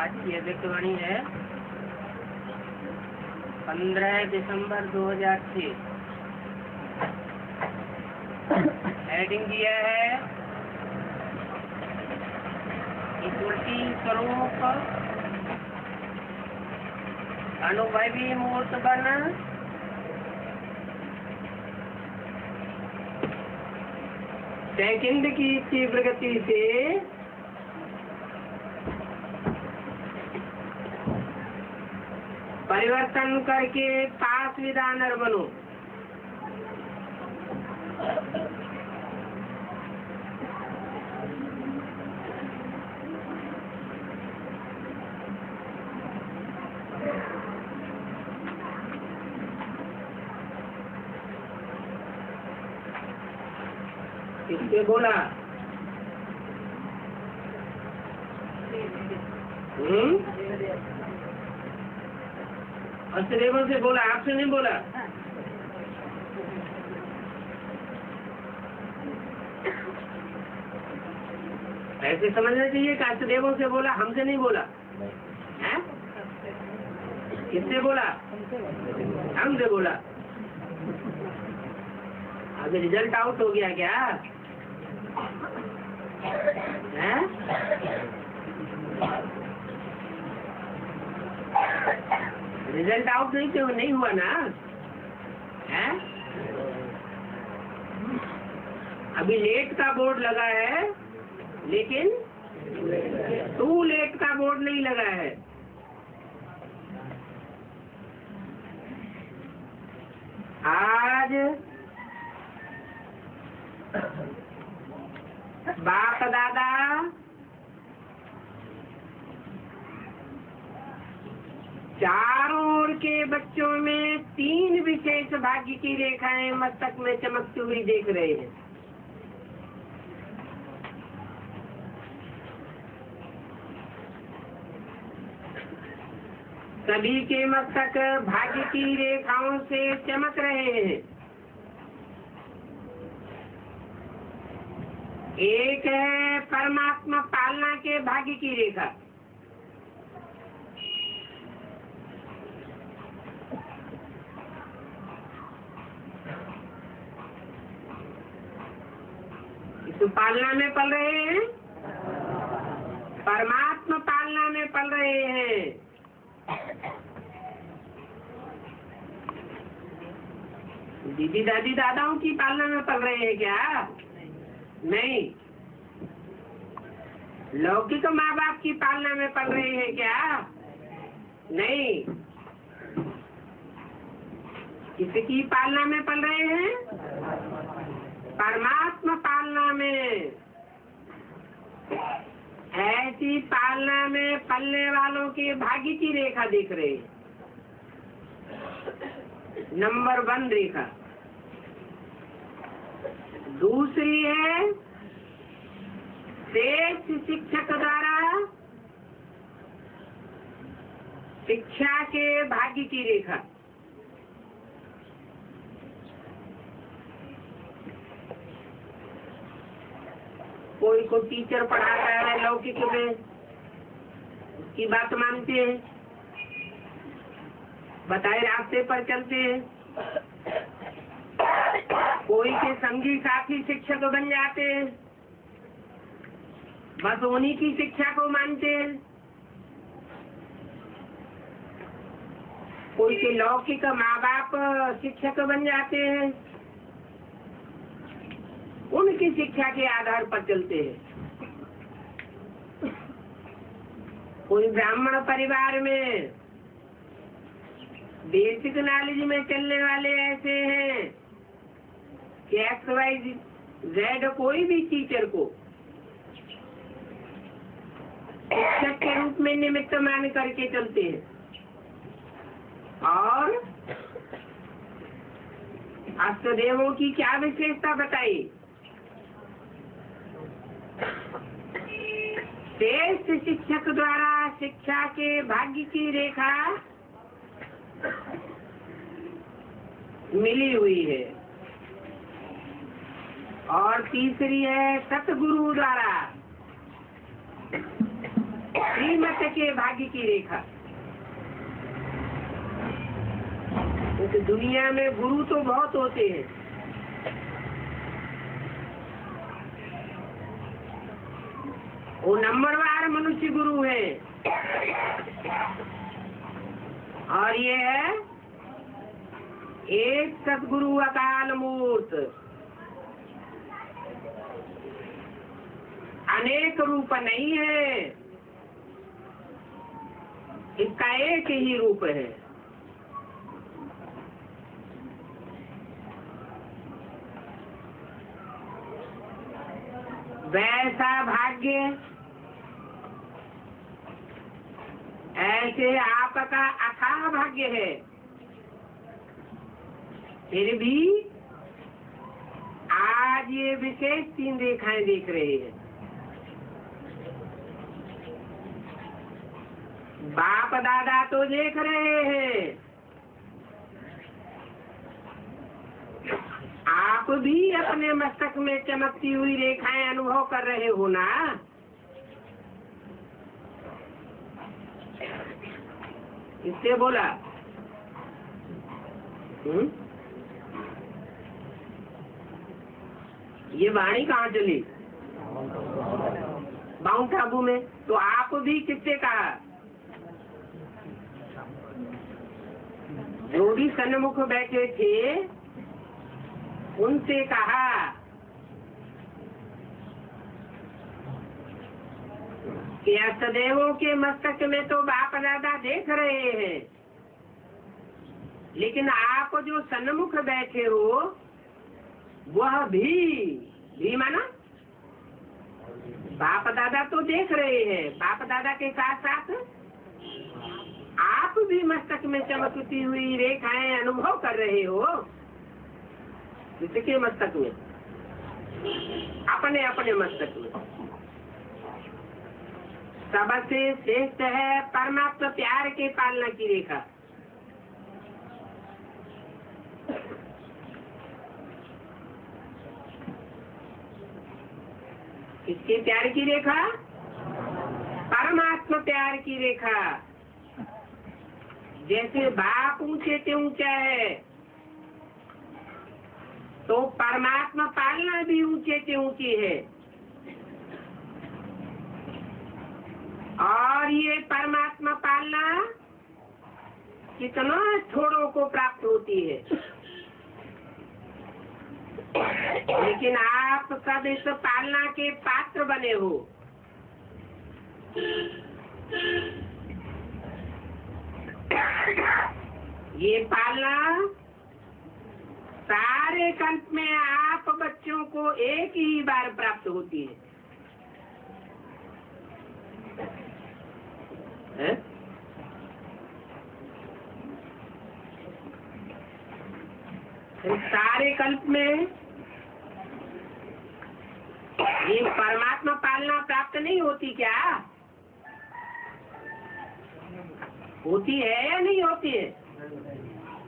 आज की अध्यक्षवाणी है 15 दिसंबर 2006। हेडिंग दिया है स्मृति स्वरूप अनुभवी मूर्त बन सेकंड की तीव्र गति से परिवर्तन करके पास विधानर बनो। किसके बोला? अष्टदेवों से बोला, आपसे नहीं बोला। ऐसे समझना चाहिए कि अष्टदेवों से बोला, हमसे नहीं बोला। है? किससे बोला? हमसे बोला। अभी रिजल्ट आउट हो गया क्या? है? रिजल्ट आउट नहीं हुआ ना? है? अभी लेट का बोर्ड लगा है, लेकिन टू लेट का बोर्ड नहीं लगा है। आज बाप दादा चारों ओर के बच्चों में 3 विशेष भाग्य की रेखाएं मस्तक में चमकती हुई देख रहे हैं। सभी के मस्तक भाग्य की रेखाओं से चमक रहे हैं। एक है परमात्मा पालना के भाग्य की रेखा, इसको पालना में पल रहे हैं, परमात्मा पालना में पल रहे हैं। दीदी दादी दादाओं की पालना में पल रहे हैं क्या? नहीं। लौकिक माँ बाप की पालना में पल रहे हैं क्या? नहीं। किसकी पालना में पल रहे हैं? परमात्मा पालना में। ऐसी पालना में पलने वालों के भाग्य की रेखा देख रहे हैं। नंबर 1 रेखा। दूसरी है श्रेष्ठ शिक्षक द्वारा शिक्षा के भाग्य की रेखा। कोई को टीचर पढ़ाता है लौकिक में, उसकी बात मानते हैं, बताए रास्ते पर चलते हैं। कोई के संगी साथी शिक्षक बन जाते हैं, बस उन्हीं की शिक्षा को मानते हैं। कोई के लौकिक माँ बाप शिक्षक बन जाते हैं, उनकी शिक्षा के आधार पर चलते हैं। कोई ब्राह्मण परिवार में बेसिक नॉलेज में चलने वाले ऐसे हैं कि XYZ कोई भी टीचर को शिक्षक के रूप में निमित्त मान करके चलते हैं। और अष्टदेवों की क्या विशेषता बताई? श्रेष्ठ शिक्षक द्वारा शिक्षा के भाग्य की रेखा मिली हुई है। और तीसरी है सतगुरु द्वारा श्री श्रीमत के भाग्य की रेखा। तो दुनिया में गुरु तो बहुत होते हैं, वो नंबरवार मनुष्य गुरु है, और ये है एक सतगुरु अकाल मूर्त, अनेक रूप नहीं है, इसका एक ही रूप है। वैसा भाग्य ऐसे आपका अथाह भाग्य है, फिर भी आज ये विशेष 3 रेखाएं देख रहे हैं। बाप दादा तो देख रहे हैं, आप भी अपने मस्तक में चमकती हुई रेखाएं अनुभव कर रहे हो ना। इससे बोला ये वाणी कहाँ चली? माउंट आबू में। तो आप भी किससे कहा? जो भी सन्मुख बैठे थे उनसे कहा कि अष्टदेवों के मस्तक में तो बाप दादा देख रहे हैं, लेकिन आप जो सन्मुख बैठे हो वह भी माना बाप दादा तो देख रहे हैं, बाप दादा के साथ साथ आप भी मस्तक में चमकती हुई रेखाएं अनुभव कर रहे हो। किसके मस्तक में? अपने अपने मस्तक में। सबसे श्रेष्ठ है परमात्मा प्यार के पालना की रेखा। किसके प्यार की रेखा? परमात्मा प्यार की रेखा। जैसे बाप ऊंचे से ऊंचा है तो परमात्मा पालना भी ऊंचे से ऊंची है, और ये परमात्मा पालना कितना थोड़ों को प्राप्त होती है, लेकिन आप सब इस पालना के पात्र बने हो। ये पालना सारे कल्प में आप बच्चों को एक ही बार प्राप्त होती है? सारे कल्प में ये परमात्मा पालना प्राप्त नहीं होती क्या? होती है या नहीं होती है?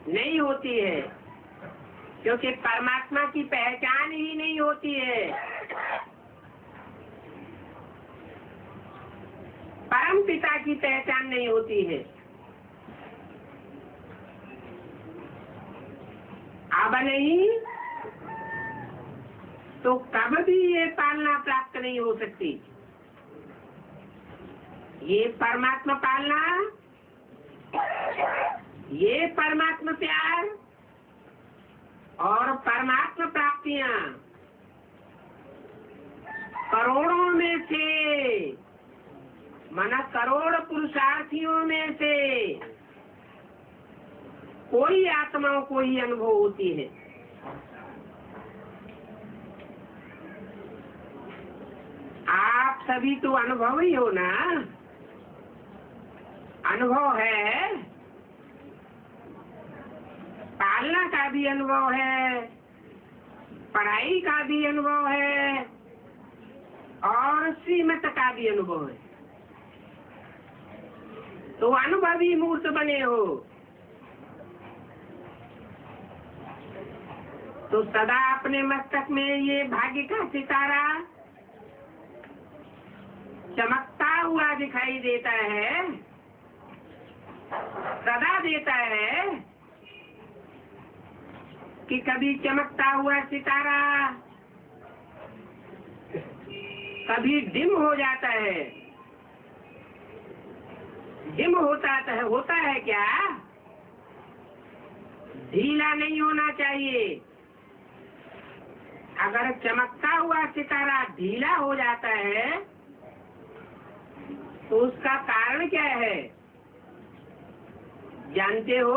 नहीं होती है, क्योंकि परमात्मा की पहचान ही नहीं होती है। परम पिता की पहचान नहीं होती है। अब नहीं तो कब भी ये पालना प्राप्त नहीं हो सकती। ये परमात्मा पालना, ये परमात्मा प्यार और परमात्मा प्राप्तियां करोड़ों में से, माना करोड़ पुरुषार्थियों में से कोई आत्माओं को ही अनुभव होती है। आप सभी तो अनुभव ही हो ना। अनुभव है, पालना का भी अनुभव है, पढ़ाई का भी अनुभव है, और श्रीमत का भी अनुभव है। तो अनुभवी मूर्त बने हो, तो सदा अपने मस्तक में ये भाग्य का सितारा चमकता हुआ दिखाई देता है, सदा देता है कि कभी चमकता हुआ सितारा कभी डिम हो जाता है। डिम होता है क्या? ढीला नहीं होना चाहिए। अगर चमकता हुआ सितारा ढीला हो जाता है तो उसका कारण क्या है जानते हो?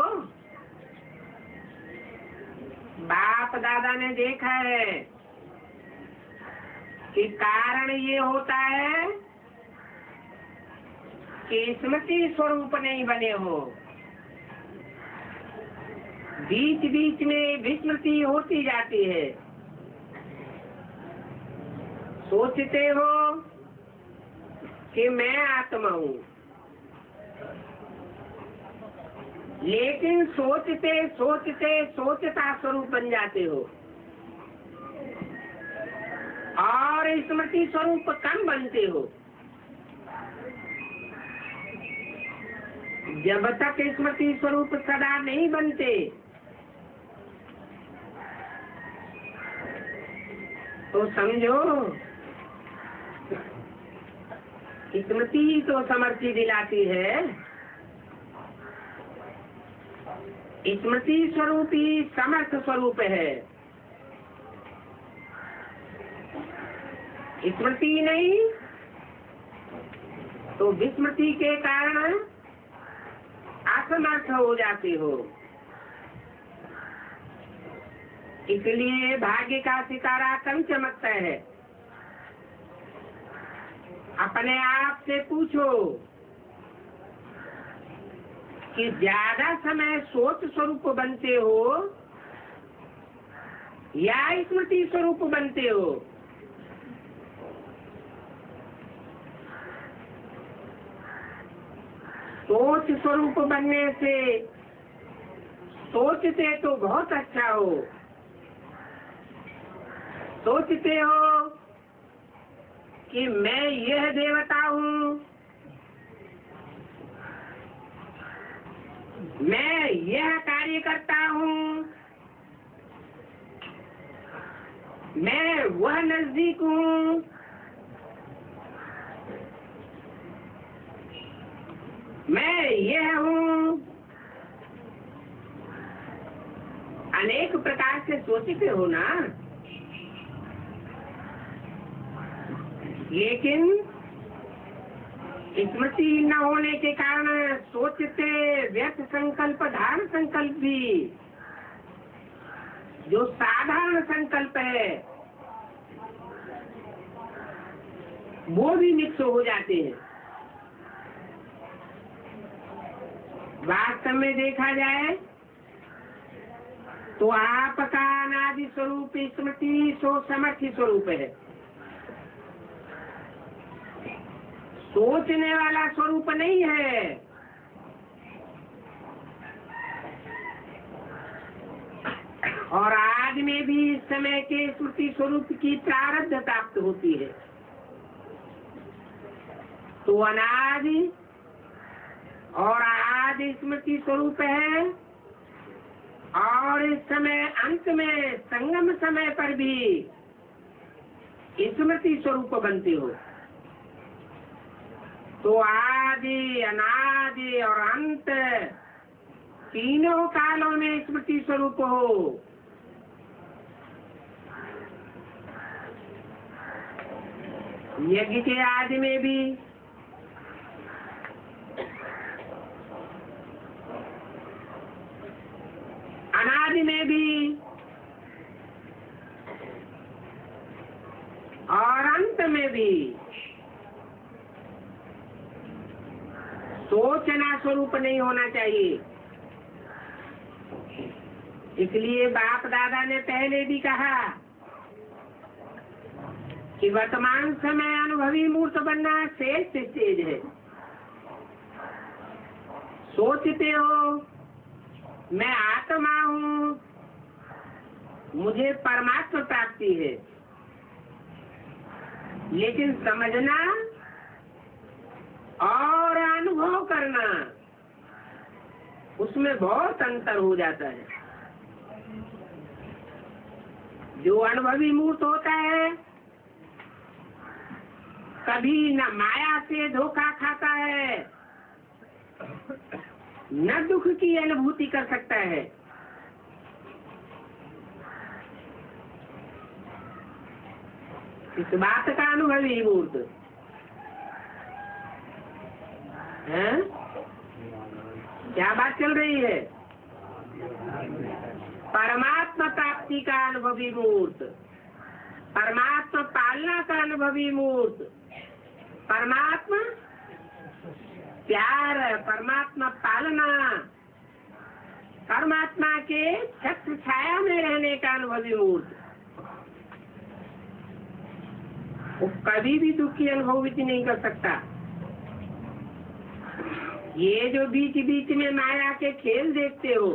बाप दादा ने देखा है कि कारण ये होता है कि स्मृति स्वरूप नहीं बने हो। बीच बीच में विस्मृति होती जाती है। सोचते हो कि मैं आत्मा हूँ, लेकिन सोचते सोचते सोचता स्वरूप बन जाते हो और स्मृति स्वरूप कम बनते हो। जब तक स्मृति स्वरूप सदा नहीं बनते तो समझो स्मृति तो समर्थी दिलाती है। स्मृति स्वरूप ही समर्थ स्वरूप है। स्मृति नहीं तो विस्मृति के कारण असमर्थ हो जाते हो। इसलिए भाग्य का सितारा कम चमकता है। अपने आप से पूछो कि ज्यादा समय सोच स्वरूप बनते हो या स्मृति स्वरूप बनते हो? सोच स्वरूप बनने से सोचते तो बहुत अच्छा हो। सोचते हो कि मैं यह देवता हूँ, मैं यह कार्य करता हूँ, मैं वह नजदीक हूँ, मैं यह हूँ। अनेक प्रकार से सोचते हो ना, लेकिन स्मृति न होने के कारण सोचते व्यर्थ संकल्प, धारण संकल्प भी, जो साधारण संकल्प है, वो भी मिक्स हो जाते हैं। वास्तव में देखा जाए तो आपका अनादि स्वरूप स्मृति सो समर्थी स्वरूप है। सोचने वाला स्वरूप नहीं है। और आज में भी इस समय के स्मृति स्वरूप की प्रारब्ध प्राप्त होती है। तो अनादि और आदि स्मृति स्वरूप है और इस समय अंत में संगम समय पर भी स्मृति स्वरूप बनते हो। तो आदि, अनादि और अंत तीनों कालों में स्मृति स्वरूप हो। यज्ञ के आदि में भी, अनादि में भी और अंत में भी सोचना स्वरूप नहीं होना चाहिए। इसलिए बाप दादा ने पहले भी कहा कि वर्तमान समय अनुभवी मूर्त बनना श्रेष्ठ स्टेज है। सोचते हो मैं आत्मा हूँ, मुझे परमात्मा प्राप्ति है, लेकिन समझना और अनुभव करना, उसमें बहुत अंतर हो जाता है। जो अनुभवी मूर्त होता है कभी न माया से धोखा खाता है, न दुख की अनुभूति कर सकता है। इस बात का अनुभवी मूर्त है। क्या बात चल रही है? परमात्मा प्राप्ति का अनुभवी मूर्त, परमात्मा पालना का अनुभवी मूर्त, परमात्मा प्यार, परमात्मा पालना, परमात्मा के छत्र छाया में रहने का अनुभवी मूर्त, वो कभी भी दुख की अनुभूति नहीं कर सकता। ये जो बीच बीच में माया के खेल देखते हो,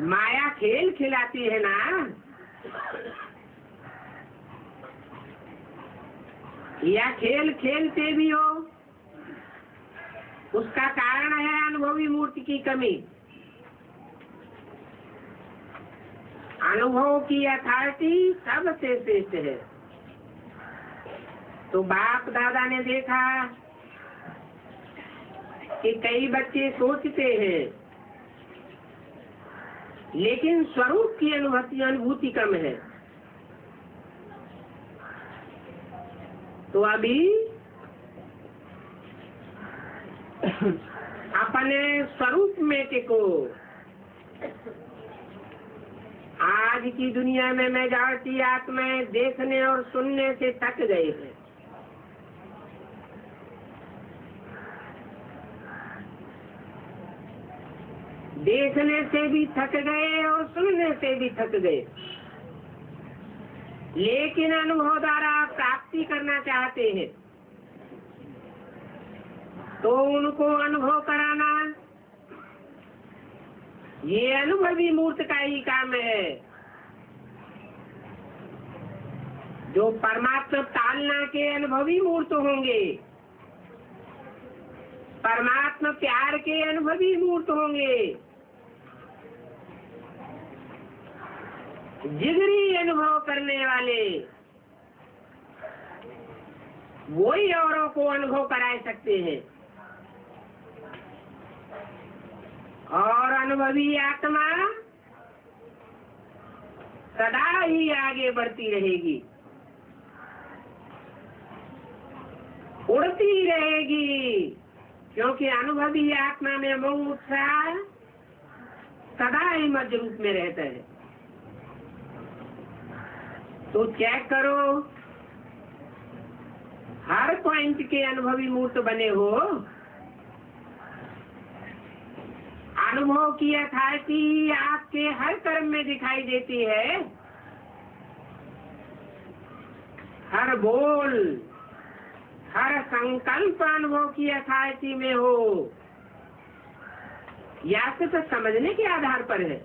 माया खेल खिलाती है ना, या खेल खेलते भी हो, उसका कारण है अनुभवी मूर्ति की कमी। अनुभव की अथॉरिटी सबसे श्रेष्ठ है। तो बाप दादा ने देखा कि कई बच्चे सोचते हैं लेकिन स्वरूप की अनुभूति कम है। तो अभी अपने स्वरूप में टिको। आज की दुनिया में मेजॉरिटी आत्माएं देखने और सुनने से थक गए हैं। देखने से भी थक गए और सुनने से भी थक गए, लेकिन अनुभव द्वारा प्राप्ति करना चाहते हैं। तो उनको अनुभव कराना ये अनुभवी मूर्त का ही काम है। जो परमात्मा पालना के अनुभवी मूर्त होंगे, परमात्मा प्यार के अनुभवी मूर्त होंगे, जिगरी अनुभव करने वाले वही औरों को अनुभव करा सकते हैं। और अनुभवी आत्मा सदा ही आगे बढ़ती रहेगी, उड़ती रहेगी, क्योंकि अनुभवी आत्मा में मोह उत्साह सदा ही मध्य रूप में रहता है। तो चेक करो, हर पॉइंट के अनुभवी मूर्त बने हो। अनुभव की अथॉरिटी आपके हर कर्म में दिखाई देती है, हर बोल, हर संकल्प अनुभव की अथॉरिटी में हो। या सिर्फ समझने के आधार पर है।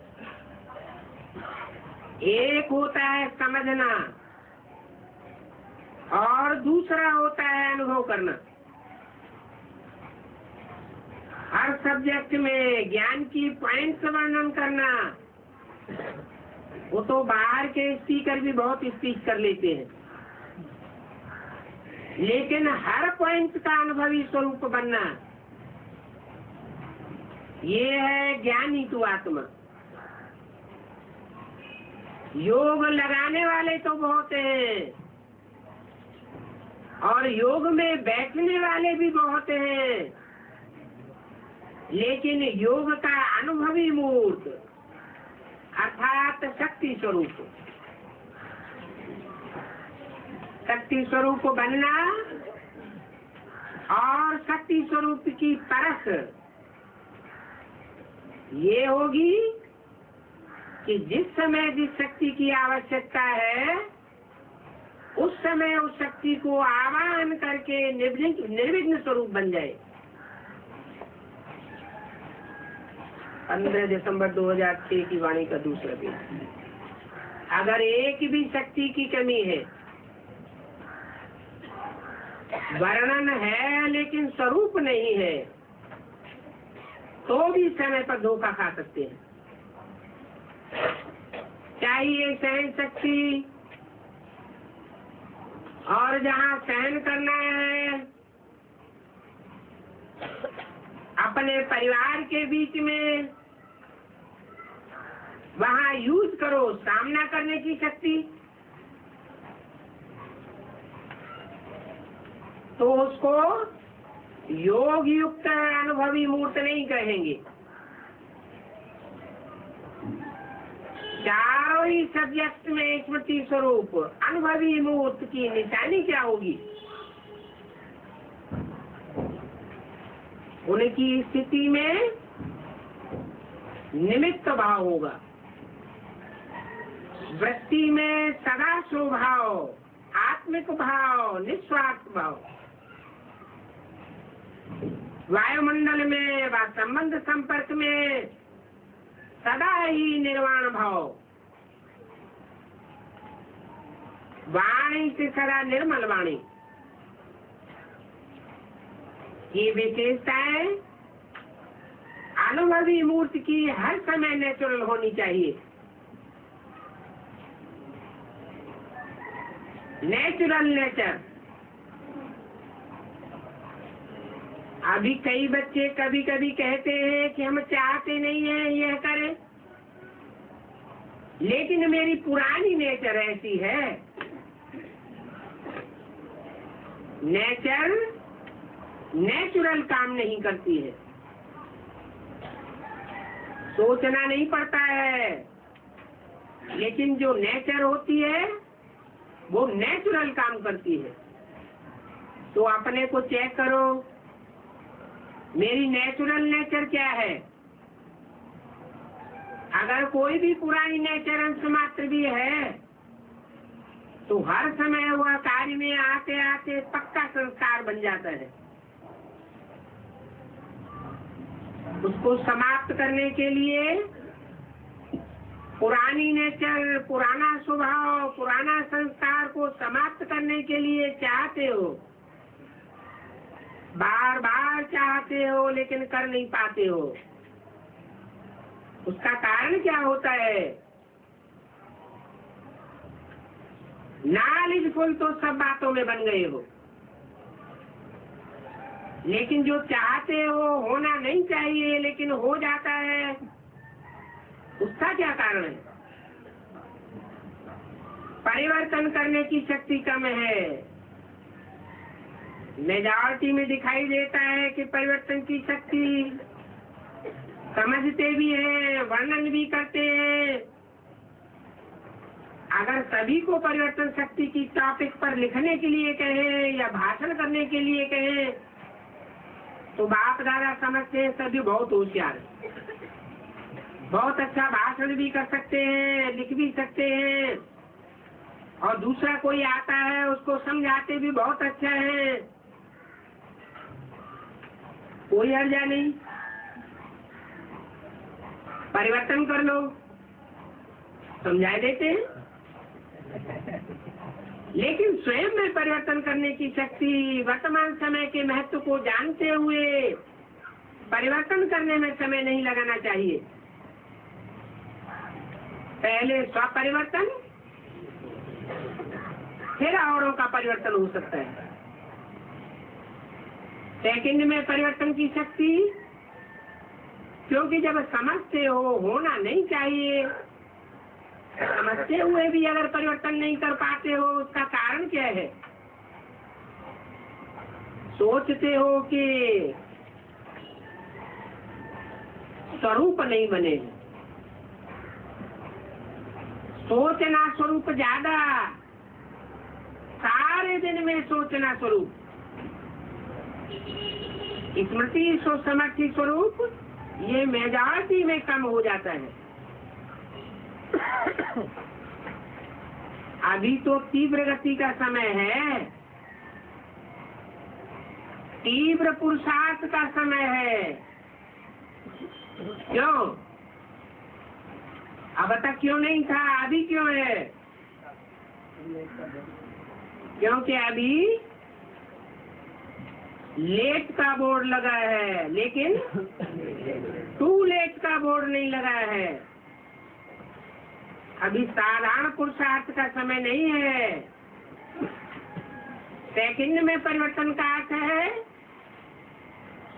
एक होता है समझना और दूसरा होता है अनुभव करना। हर सब्जेक्ट में ज्ञान की पॉइंट्स वर्णन करना, वो तो बाहर के स्पीकर भी बहुत स्पीच कर लेते हैं, लेकिन हर पॉइंट का अनुभवी स्वरूप बनना, ये है ज्ञानी तू आत्मा। योग लगाने वाले तो बहुत हैं और योग में बैठने वाले भी बहुत हैं, लेकिन योग का अनुभवी मूर्त अर्थात शक्ति स्वरूप, शक्ति स्वरूप बनना और शक्ति स्वरूप की परख ये होगी कि जिस समय जिस शक्ति की आवश्यकता है उस समय उस शक्ति को आवाहन करके निर्विघ्न स्वरूप बन जाए। 15 दिसंबर 2006 की वाणी का दूसरा पेज। अगर एक भी शक्ति की कमी है वर्णन है लेकिन स्वरूप नहीं है, तो भी समय पर धोखा खा सकते हैं। चाहिए सहन शक्ति, और जहाँ सहन करना है अपने परिवार के बीच में, वहाँ यूज करो सामना करने की शक्ति। तो उसको योग युक्त अनुभवी मूर्त नहीं कहेंगे। चारों ही सब्जेक्ट में स्मृति स्वरूप अनुभवी मूर्त की निशानी क्या होगी? उनकी स्थिति में निमित्त भाव होगा, वृत्ति में सदा स्वभाव, आत्मिक भाव, निस्वार्थ भाव, वायुमंडल में व संबंध संपर्क में सदा ही निर्वाण भाव, वाणी से सदा निर्मल वाणी। ये विशेषताएं अनुभवी मूर्ति की हर समय नेचुरल होनी चाहिए। Natural nature. अभी कई बच्चे कभी कभी कहते हैं कि हम चाहते नहीं है यह करें, लेकिन मेरी पुरानी नेचर ऐसी है। नेचर नेचुरल काम नहीं करती है, सोचना नहीं पड़ता है, लेकिन जो नेचर होती है वो नेचुरल काम करती है। तो अपने को चेक करो, मेरी नेचुरल नेचर क्या है? अगर कोई भी पुरानी नेचर अंश मात्र भी है तो हर समय वह कार्य में आते आते पक्का संस्कार बन जाता है। उसको समाप्त करने के लिए पुरानी नेचर, पुराना स्वभाव, पुराना संस्कार को समाप्त करने के लिए चाहते हो, बार बार चाहते हो, लेकिन कर नहीं पाते हो। उसका कारण क्या होता है? नॉलेजफुल तो सब बातों में बन गए हो, लेकिन जो चाहते हो होना नहीं चाहिए लेकिन हो जाता है, उसका क्या कारण है? परिवर्तन करने की शक्ति कम है। मेजॉरिटी में दिखाई देता है कि परिवर्तन की शक्ति समझते भी हैं, वर्णन भी करते हैं। अगर सभी को परिवर्तन शक्ति की टॉपिक पर लिखने के लिए कहें या भाषण करने के लिए कहें तो बाप दादा समझते हैं सभी बहुत होशियार है, बहुत अच्छा भाषण भी कर सकते हैं, लिख भी सकते हैं, और दूसरा कोई आता है उसको समझाते भी बहुत अच्छा है, कोई हर्जा नहीं। परिवर्तन कर लो, समझा देते हैं। लेकिन स्वयं में परिवर्तन करने की शक्ति, वर्तमान समय के महत्व को जानते हुए परिवर्तन करने में समय नहीं लगाना चाहिए। पहले स्वपरिवर्तन, फिर औरों का परिवर्तन हो सकता है। सेकंड में परिवर्तन की शक्ति, क्योंकि जब समझते हो होना नहीं चाहिए, समझते हुए भी अगर परिवर्तन नहीं कर पाते हो, उसका कारण क्या है? सोचते हो कि स्वरूप नहीं बने, सोचना स्वरूप ज्यादा, सारे दिन में सोचना स्वरूप, स्मृति समर्थी स्वरूप, ये मेजॉरिटी में कम हो जाता है। अभी तो तीव्र गति का समय है, तीव्र पुरुषार्थ का समय है। क्यों? अब तक क्यों नहीं था, अभी क्यों है? क्योंकि अभी लेट का बोर्ड लगा है, लेकिन टू लेट का बोर्ड नहीं लगा है। अभी साधारण पुरुषार्थ का समय नहीं है। सेकंड में परिवर्तन का अर्थ है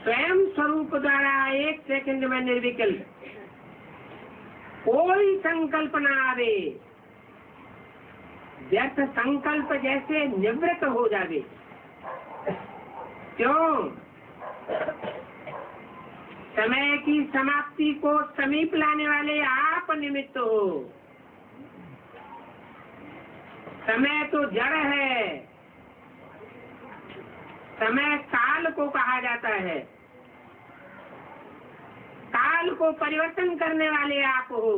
स्वयं स्वरूप द्वारा एक सेकंड में निर्विकल्प, कोई संकल्प न आवे, व्यर्थ संकल्प जैसे निवृत्त हो जावे। क्यों? समय की समाप्ति को समीप लाने वाले आप निमित्त हो। समय तो जड़ है, समय काल को कहा जाता है। काल को परिवर्तन करने वाले आप हो।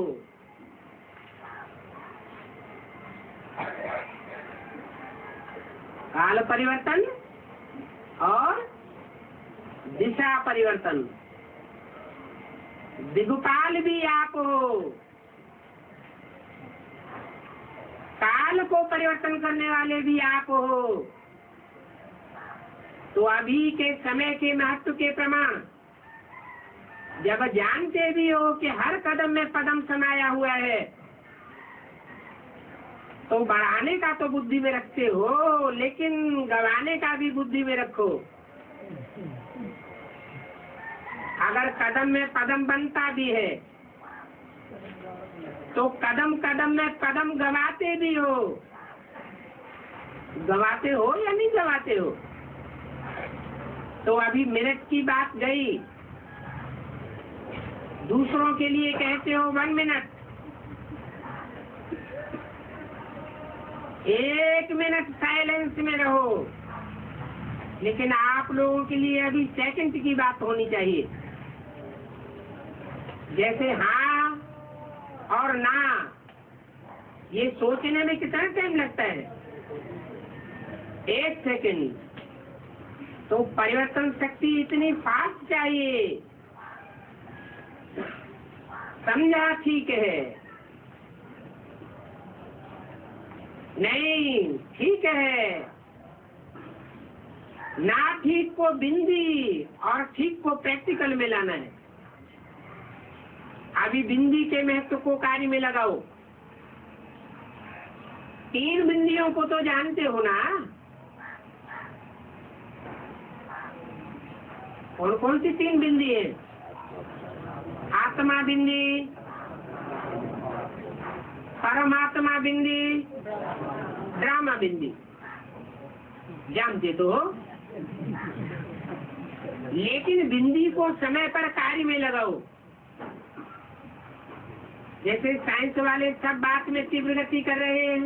काल परिवर्तन और दिशा परिवर्तन, दिग्पाल भी आप हो। काल को परिवर्तन करने वाले भी आप हो। तो अभी के समय के महत्व के प्रमाण जब जानते भी हो कि हर कदम में पदम समाया हुआ है, तो बढ़ाने का तो बुद्धि में रखते हो, लेकिन गवाने का भी बुद्धि में रखो। अगर कदम में पदम बनता भी है तो कदम कदम में पदम गवाते भी हो। गवाते हो या नहीं गवाते हो? तो अभी मिनट की बात गई, दूसरों के लिए कहते हो 1 मिनट, 1 मिनट साइलेंस में रहो, लेकिन आप लोगों के लिए अभी सेकंड की बात होनी चाहिए। जैसे हाँ और ना, ये सोचने में कितना टाइम लगता है? 1 सेकंड। तो परिवर्तन शक्ति इतनी फास्ट चाहिए। समझा? ठीक है? नहीं ठीक है। ना ठीक को बिंदी और ठीक को प्रैक्टिकल में लाना है। अभी बिंदी के महत्व को कार्य में लगाओ। 3 बिंदियों को तो जानते हो ना? कौन कौन सी 3 बिंदी है? आत्मा बिंदी, परमात्मा बिंदी, ड्रामा बिंदी। जानते तो हो, लेकिन बिंदी को समय पर कार्य में लगाओ। जैसे साइंस वाले सब बात में तीव्र गति कर रहे हैं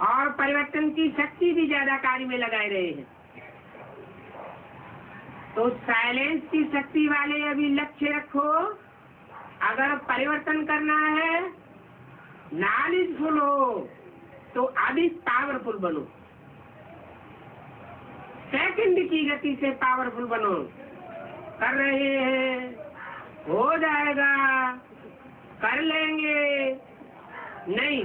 और परिवर्तन की शक्ति भी ज्यादा कार्य में लगाए रहे हैं, तो साइलेंस की शक्ति वाले अभी लक्ष्य रखो। अगर परिवर्तन करना है, नॉलेजफुल हो, तो अभी पावरफुल बनो। सेकंड की गति से पावरफुल बनो। कर रहे हैं, हो जाएगा, कर लेंगे, नहीं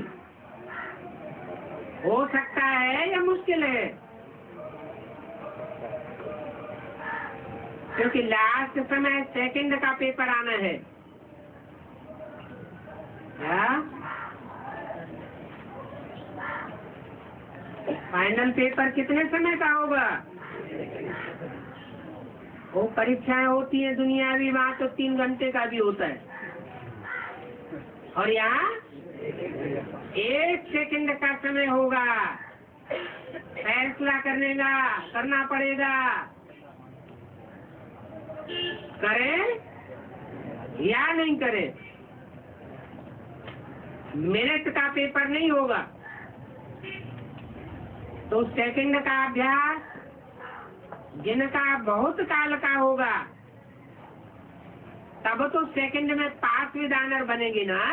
हो सकता है या मुश्किल है? क्योंकि लास्ट समय सेकंड का पेपर आना है। फाइनल पेपर कितने समय का होगा? वो परीक्षाएं होती है दुनियावी, वहाँ तो 3 घंटे का भी होता है, और यहाँ 1 सेकंड का समय होगा। फैसला करना पड़ेगा, करें या नहीं करें। मिनट का पेपर नहीं होगा, तो सेकंड का अभ्यास जिनका बहुत काल का होगा, तब तो सेकंड में पास विदानर बनेगी ना।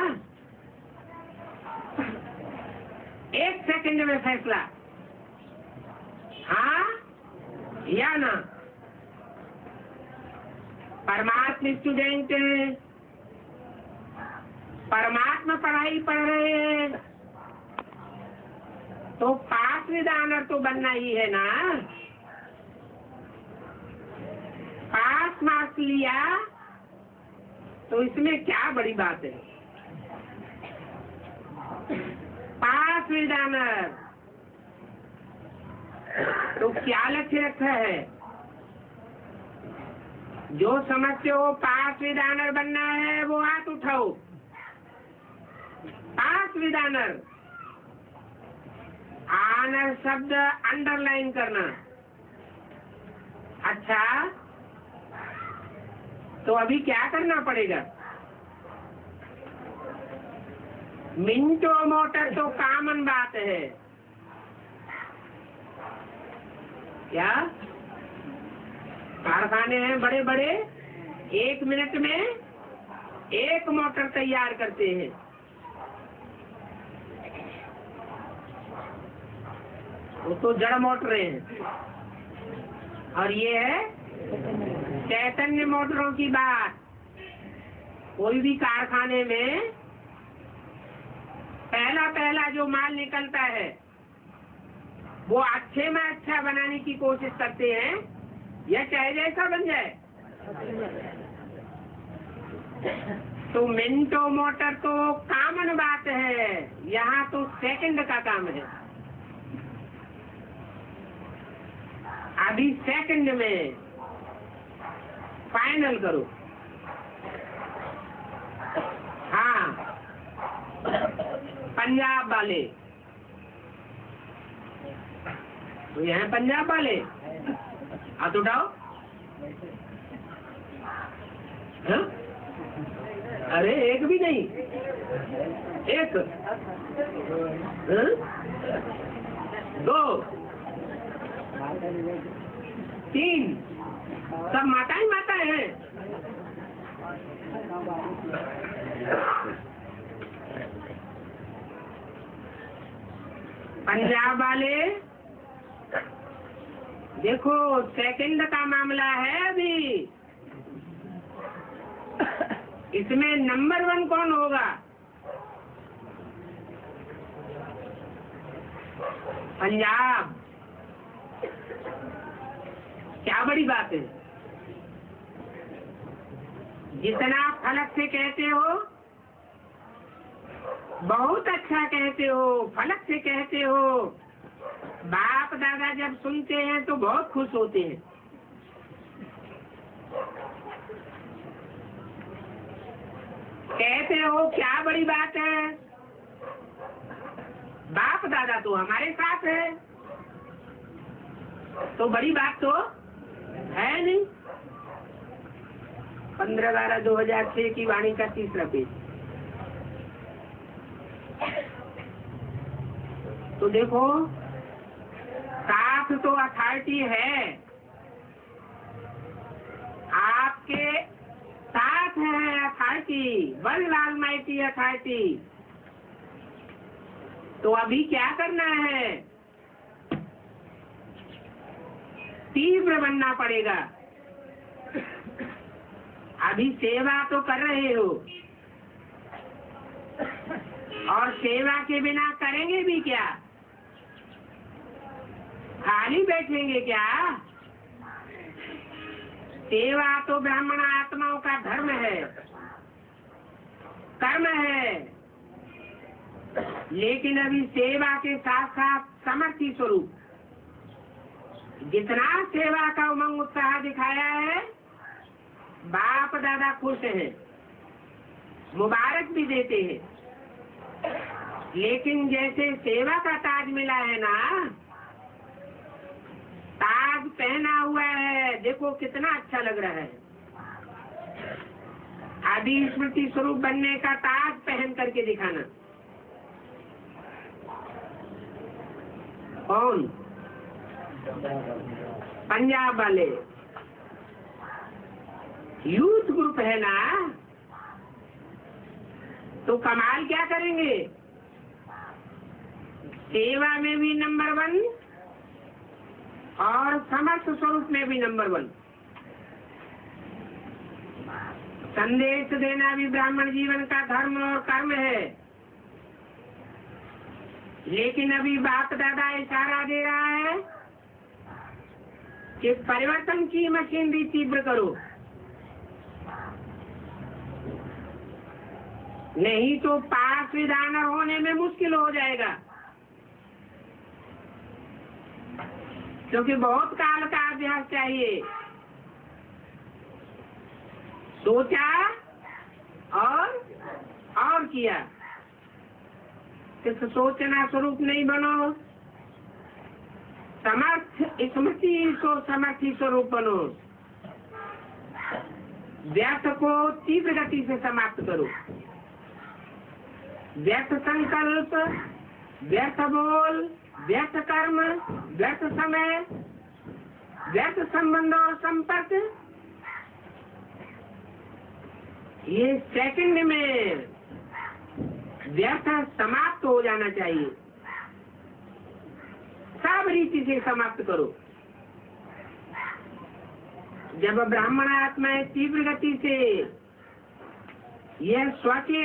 1 सेकंड में फैसला, हाँ या ना। परमात्मा स्टूडेंट, परमात्मा पढ़ाई पढ़ रहे हैं, तो पास विदानर तो बनना ही है ना। पास मार्क्स लिया तो इसमें क्या बड़ी बात है। पास विद ऑनर, तो क्या लक्ष्य रखा है? जो समझते हो पास विद ऑनर बनना है वो हाथ उठाओ। पास विद ऑनर, ऑनर शब्द अंडरलाइन करना। अच्छा, तो अभी क्या करना पड़ेगा? मिनटो मोटर तो कॉमन बात है। क्या कारखाने हैं बड़े बड़े, 1 मिनट में 1 मोटर तैयार करते हैं। वो तो जड़ मोटरें हैं, और ये है चैतन्य मोटरों की बात। कोई भी कारखाने में पहला जो माल निकलता है वो अच्छे में अच्छा बनाने की कोशिश करते हैं या चाहे जैसा बन जाए। तो मिनटो मोटर तो कॉमन बात है, यहाँ तो सेकंड का काम है। अभी सेकंड में फाइनल करो। हाँ, पंजाब वाले तो यहाँ पंजाब वाले हाथ उठाओ। हाँ? अरे एक भी नहीं, एक, हाँ? 2, 3, सब माता ही माता है। पंजाब वाले देखो, सेकंड का मामला है अभी। इसमें नंबर 1 कौन होगा? पंजाब। क्या बड़ी बात है? जितना फलक से कहते हो, बहुत अच्छा कहते हो, फलक से कहते हो, बाप दादा जब सुनते हैं तो बहुत खुश होते हैं। कहते हो क्या बड़ी बात है, बाप दादा तो हमारे साथ है, तो बड़ी बात तो है नहीं। 15/12/2006 की वाणी का 3रा पेज। तो देखो, साथ तो अथॉरिटी है, आपके साथ है अथॉरिटी, वर्ल्ड ऑलमाइटी अथॉरिटी। तो अभी क्या करना है? तीव्र बनना पड़ेगा। अभी सेवा तो कर रहे हो, और सेवा के बिना करेंगे भी क्या? खाली बैठेंगे क्या? सेवा तो ब्राह्मण आत्माओं का धर्म है, कर्म है। लेकिन अभी सेवा के साथ साथ समर्थी स्वरूप, जितना सेवा का उमंग उत्साह दिखाया है, बाप दादा खुश हैं, मुबारक भी देते हैं। लेकिन जैसे सेवा का ताज मिला है ना, ताज पहना हुआ है, देखो कितना अच्छा लग रहा है। आदि स्मृति स्वरूप बनने का ताज पहन करके दिखाना। कौन? पंजाब वाले यूथ ग्रुप है ना, तो कमाल क्या करेंगे? सेवा में भी नंबर 1 और समर्थ स्वरूप में भी नंबर 1। संदेश देना भी ब्राह्मण जीवन का धर्म और कर्म है। लेकिन अभी बाप दादा इशारा दे रहा है कि परिवर्तन की मशीनरी तीव्र करो, नहीं तो पास विधान होने में मुश्किल हो जाएगा, क्योंकि बहुत काल का अभ्यास चाहिए। सोचा और किया, सिर्फ सोचना स्वरूप नहीं बनो, स्मृति को समर्थी स्वरूप बनो। व्यर्थ को तीव्र गति से समाप्त करो। व्यर्थ संकल्प, व्यर्थ बोल, व्यर्थ कर्म, व्यर्थ समय, व्यर्थ संबंध और संपर्क, ये सेकंड में व्यर्थ समाप्त हो जाना चाहिए। सब रीति से समाप्त करो। जब ब्राह्मण आत्माएं तीव्र गति से यह स्व के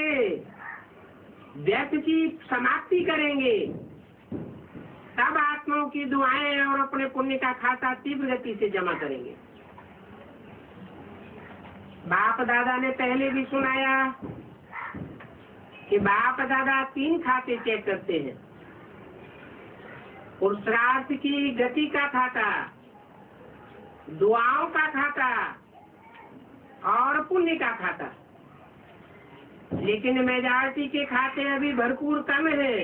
व्यर्थ की समाप्ति करेंगे, तब आत्माओं की दुआएं और अपने पुण्य का खाता तीव्र गति से जमा करेंगे। बाप दादा ने पहले भी सुनाया कि बाप दादा 3 खाते चेक करते हैं, पुरुषार्थ की गति का खाता, दुआओं का खाता और पुण्य का खाता। लेकिन मेजॉरिटी के खाते अभी भरपूर कम है,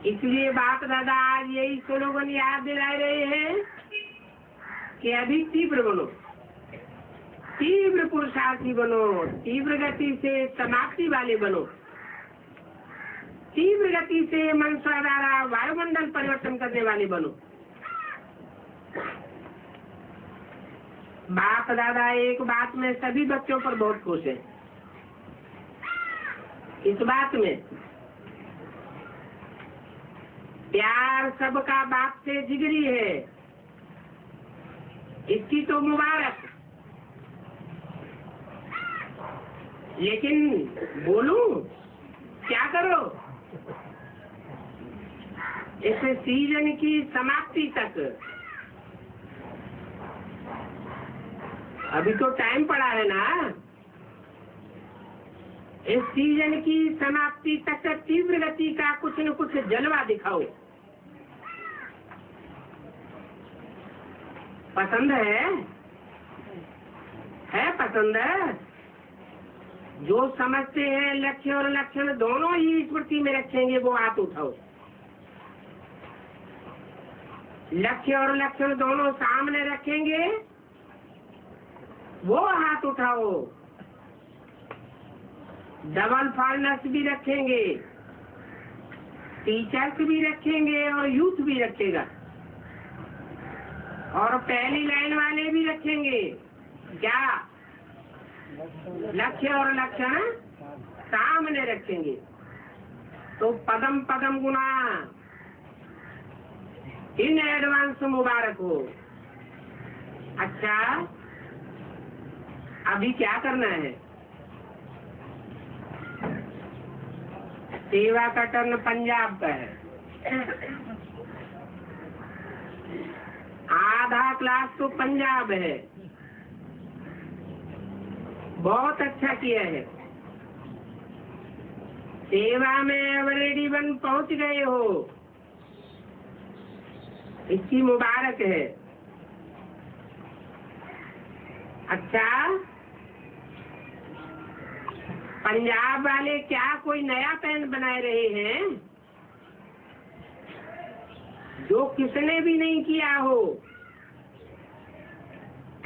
इसलिए बाप दादा आज यही स्लोगन याद दिला रहे हैं कि अभी तीव्र बनो, तीव्र पुरुषार्थी बनो, तीव्र गति से समाप्ति वाले बनो, तीव्र गति से मन द्वारा वायुमंडल परिवर्तन करने वाले बनो। बाप दादा एक बात में सभी बच्चों पर बहुत खुश है। इस बात में प्यार सबका बाप से जिगरी है, इसकी तो मुबारक। लेकिन बोलूं क्या करो, इस सीजन की समाप्ति तक अभी तो टाइम पड़ा है ना। इस सीजन की समाप्ति तक तीव्र गति का कुछ न कुछ जलवा दिखाओ। पसंद है पसंद है। जो समझते हैं लक्ष्य और लक्षण दोनों ही स्मृति में रखेंगे वो हाथ उठाओ। लक्ष्य और लक्षण दोनों सामने रखेंगे वो हाथ उठाओ। डबल फर्नेस भी रखेंगे, टीचर्स भी रखेंगे और यूथ भी रखेगा, और पहली लाइन वाले भी रखेंगे। क्या लक्ष्य और लक्षण सामने रखेंगे तो पदम पदम गुना इन एडवांस मुबारक हो। अच्छा, अभी क्या करना है? सेवा का टर्न पंजाब का है। आधा क्लास तो पंजाब है। बहुत अच्छा किया है। सेवा में ऑलरेडी 1 पहुंच गए हो, इसकी मुबारक है। अच्छा, पंजाब वाले क्या कोई नया पेन बनाए रहे हैं जो किसने भी नहीं किया हो?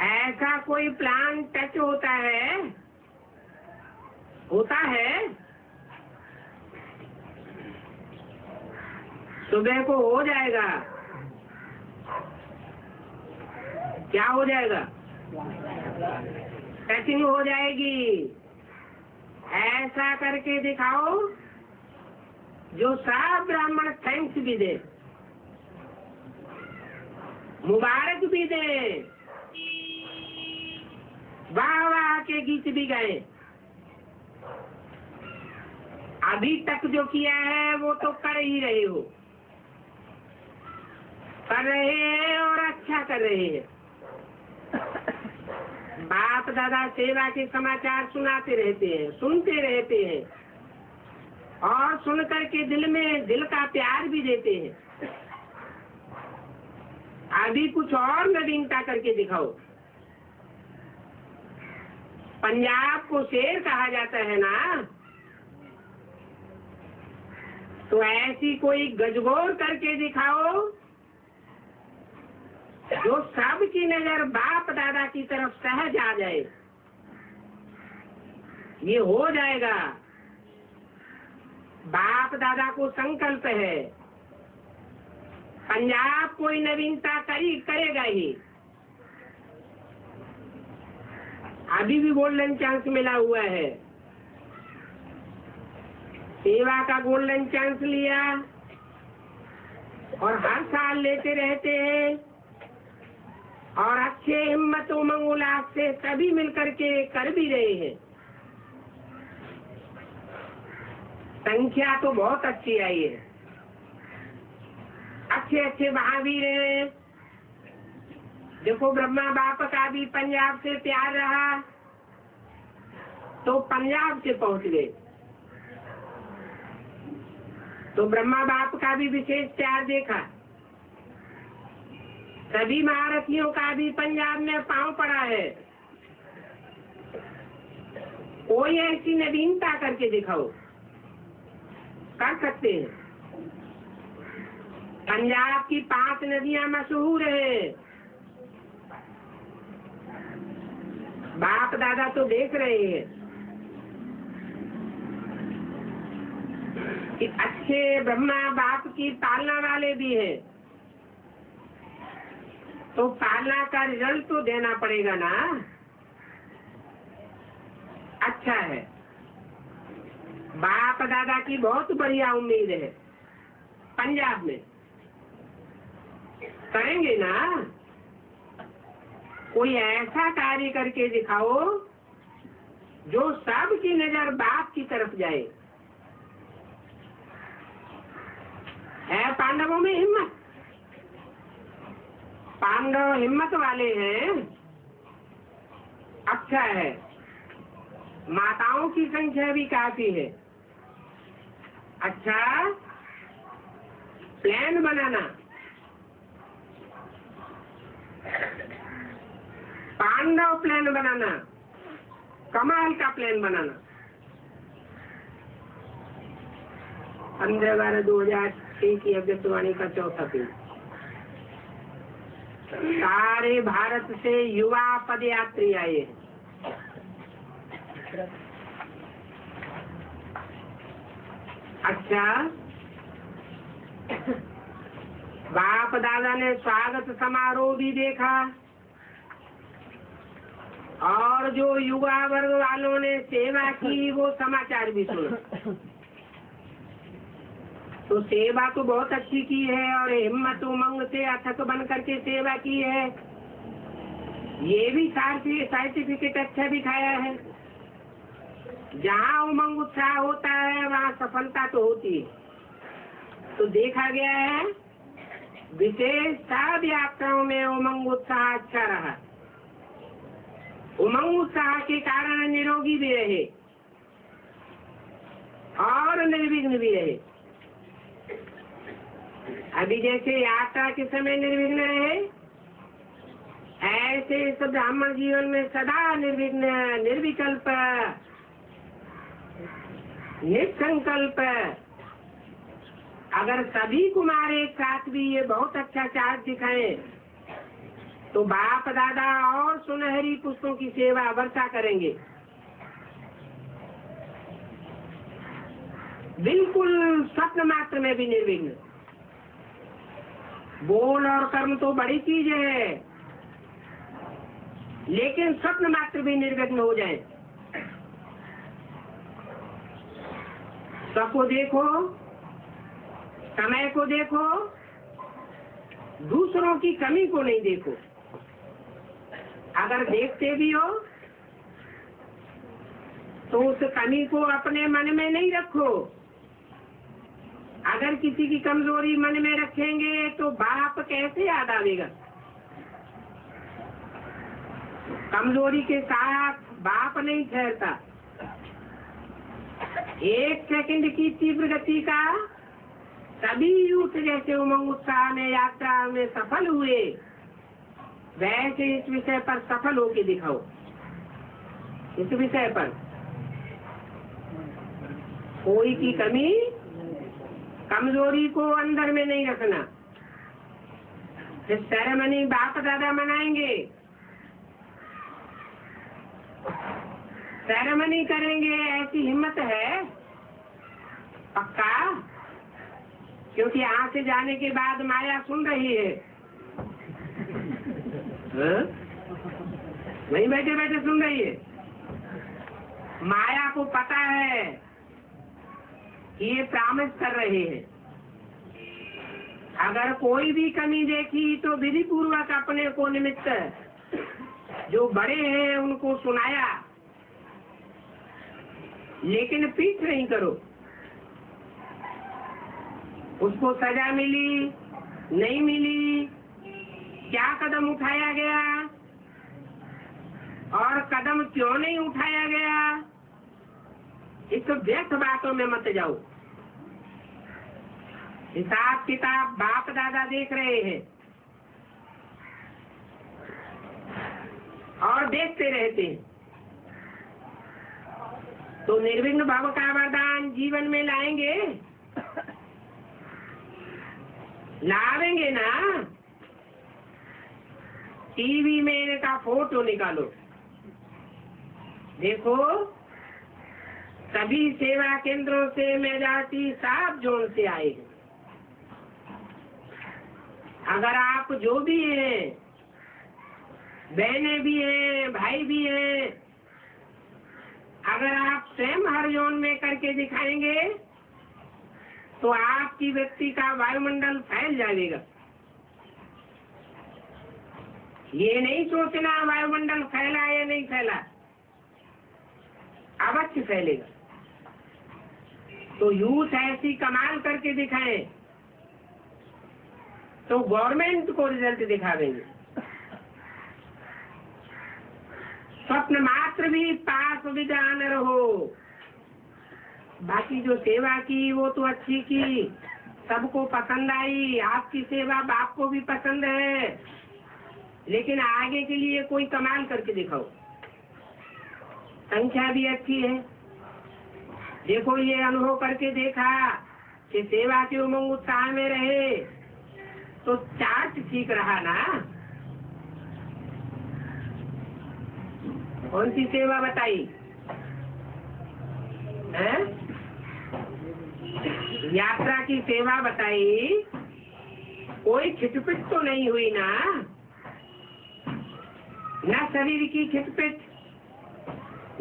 ऐसा कोई प्लान टच होता है? सुबह को हो जाएगा। क्या हो जाएगा? टचिंग हो जाएगी। ऐसा करके दिखाओ जो सब ब्राह्मण थैंक्स भी दे, मुबारक भी दे, वाह वाह के गीत भी गाए। अभी तक जो किया है वो तो कर ही रहे हो, कर रहे हैं कर रहे हैं। बाप दादा सेवा के समाचार सुनाते रहते हैं, सुनते रहते हैं और सुन करके दिल का प्यार भी देते हैं। अभी कुछ और नवीनता करके दिखाओ। पंजाब को शेर कहा जाता है ना, तो ऐसी कोई गजगोर करके दिखाओ जो सबकी नजर बाप दादा की तरफ सहज आ जाए। ये हो जाएगा। बाप दादा को संकल्प है, पंजाब कोई नवीनता करेगा ही। अभी भी गोल्डन चांस मिला हुआ है, सेवा का गोल्डन चांस लिया और हर साल लेते रहते हैं और अच्छे हिम्मत उमंग उल्लास से सभी मिलकर के कर भी रहे हैं। संख्या तो बहुत अच्छी आई है, अच्छे महावीर हैं। देखो ब्रह्मा बाप का भी पंजाब से प्यार रहा तो पंजाब से पहुंच गए, तो ब्रह्मा बाप का भी विशेष प्यार देखा। सभी महारथियों का भी पंजाब में पांव पड़ा है। कोई ऐसी नवीनता करके दिखाओ, कर सकते हैं। पंजाब की 5 नदियां मशहूर है। बाप दादा तो देख रहे हैं कि अच्छे ब्रह्मा बाप की पालना वाले भी हैं, तो पालना का रिजल्ट तो देना पड़ेगा ना। अच्छा है, बाप दादा की बहुत बढ़िया उम्मीद है। पंजाब में करेंगे ना, कोई ऐसा कार्य करके दिखाओ जो सबकी नजर बाप की तरफ जाए। है पांडवों में हिम्मत, पांडव हिम्मत वाले हैं। अच्छा है, माताओं की संख्या भी काफी है। अच्छा, प्लान बनाना, पांडव प्लान बनाना, कमाल का प्लान बनाना। 15/12/2006 की अगस्तवाणी का 4था पेज। सारे भारत से युवा पदयात्री आए हैं। अच्छा, बाप दादा ने स्वागत समारोह भी देखा और जो युवा वर्ग वालों ने सेवा की वो समाचार भी सुना। तो सेवा तो बहुत अच्छी की है और हिम्मत उमंग से अथक बन करके सेवा की है। ये भी सर्टिफिकेट अच्छा दिखाया है। जहाँ उमंग उत्साह होता है वहाँ सफलता तो होती है। तो देखा गया है विशेष सब यात्राओं में उमंग उत्साह अच्छा रहा। उमंग उत्साह के कारण निरोगी भी रहे और निर्विघ्न भी रहे। अभी जैसे यात्रा के समय निर्विघ्न रहे, ऐसे सब ब्राह्मण जीवन में सदा निर्विघ्न, निर्विकल्प, निसंकल्प। अगर सभी कुमार एक साथ भी ये बहुत अच्छा चार्ज दिखाएं तो बाप दादा और सुनहरी पुष्पों की सेवा वर्षा करेंगे। बिल्कुल स्वप्न मात्र में भी निर्विघ्न। बोल और कर्म तो बड़ी चीज है, लेकिन स्वप्न मात्र भी निर्विघ्न हो जाए। सबको देखो, समय को देखो, दूसरों की कमी को नहीं देखो। अगर देखते भी हो तो उस कमी को अपने मन में नहीं रखो। अगर किसी की कमजोरी मन में रखेंगे तो बाप कैसे याद आवेगा। कमजोरी के साथ बाप नहीं ठहरता। 1 सेकंड की तीव्र गति का सभी यूथ जैसे उमंग उत्साह में यात्रा में सफल हुए, वैसे इस विषय पर सफल होके दिखाओ। इस विषय पर कोई की कमी कमजोरी को अंदर में नहीं रखना। फिर सेरेमनी बाप दादा मनाएंगे, सेरेमनी करेंगे, ऐसी हिम्मत है पक्का? क्योंकि यहाँ से जाने के बाद माया सुन रही है, वहीं बैठे बैठे सुन रही है। माया को पता है कि ये प्रॉमिस कर रहे हैं। अगर कोई भी कमी देखी तो विधि पूर्वक अपने को निमित्त जो बड़े हैं उनको सुनाया, लेकिन पीठ नहीं करो। उसको सजा मिली नहीं मिली, क्या कदम उठाया गया और कदम क्यों नहीं उठाया गया, इस व्यर्थ बातों में मत जाओ। हिसाब किताब बाप दादा देख रहे हैं और देखते रहते हैं। तो निर्विघ्न भाव का वरदान जीवन में लाएंगे, लावेंगे ना। टीवी में इनका फोटो निकालो, देखो सभी सेवा केंद्रों से मेजॉरिटी सब जोन से आए हैं। अगर आप जो भी हैं, बहनें भी हैं, भाई भी हैं, अगर आप स्वयं हर जोन में करके दिखाएंगे तो आपकी व्यक्ति का वायुमंडल फैल जाएगा। ये नहीं सोचना वायुमंडल फैला या नहीं फैला, अवश्य फैलेगा। तो यूथ ऐसी कमाल करके दिखाएं तो गवर्नमेंट को रिजल्ट दिखा देंगे। स्वप्न मात्र भी पास विधान रहो। बाकी जो सेवा की वो तो अच्छी की, सबको पसंद आई। आपकी सेवा बाप को भी पसंद है, लेकिन आगे के लिए कोई कमाल करके दिखाओ। संख्या भी अच्छी है, देखो ये अनुभव करके देखा कि सेवा के उमंग उत्साह में रहे तो चार्ट ठीक रहा ना। कौन सी सेवा बताई है? यात्रा की सेवा बताई, कोई खिटपिट तो नहीं हुई ना, न शरीर की खिटपिट,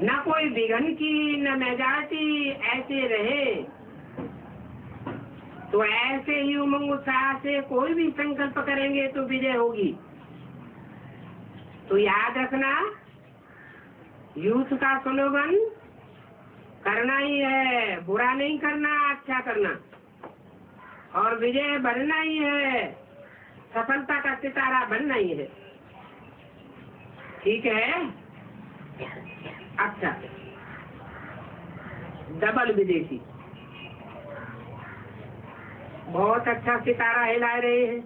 न कोई विघन की, न मेजॉरिटी, ऐसे रहे। तो ऐसे ही उमंग उत्साह से कोई भी संकल्प करेंगे तो विजय होगी। तो याद रखना, यूथ का स्लोगन करना ही है, बुरा नहीं करना, अच्छा करना, और विजय बनना ही है, सफलता का सितारा बनना ही है। ठीक है? अच्छा, डबल विदेशी बहुत अच्छा सितारा हिला रहे हैं।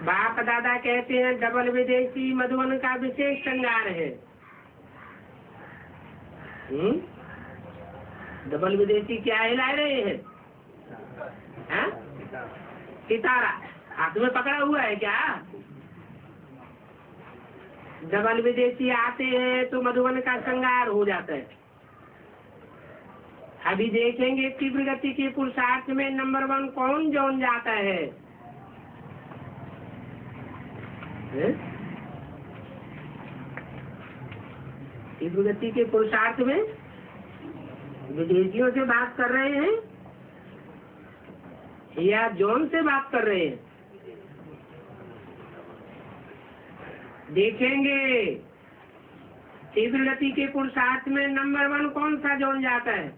बाप दादा कहते हैं डबल विदेशी मधुबन का विशेष श्रृंगार है। डबल विदेशी क्या हिला रहे हैं? सितारा हाथ में पकड़ा हुआ है क्या? डबल विदेशी आते हैं तो मधुबन का श्रृंगार हो जाता है। अभी देखेंगे तीव्र गति के पुरुषार्थ में नंबर 1 कौन जोन जाता है? तीव्र गति के पुरुषार्थ में विदेशियों से बात कर रहे हैं या जोन से बात कर रहे हैं? देखेंगे तीव्र गति के पुरुषार्थ में नंबर 1 कौन सा जोन जाता है?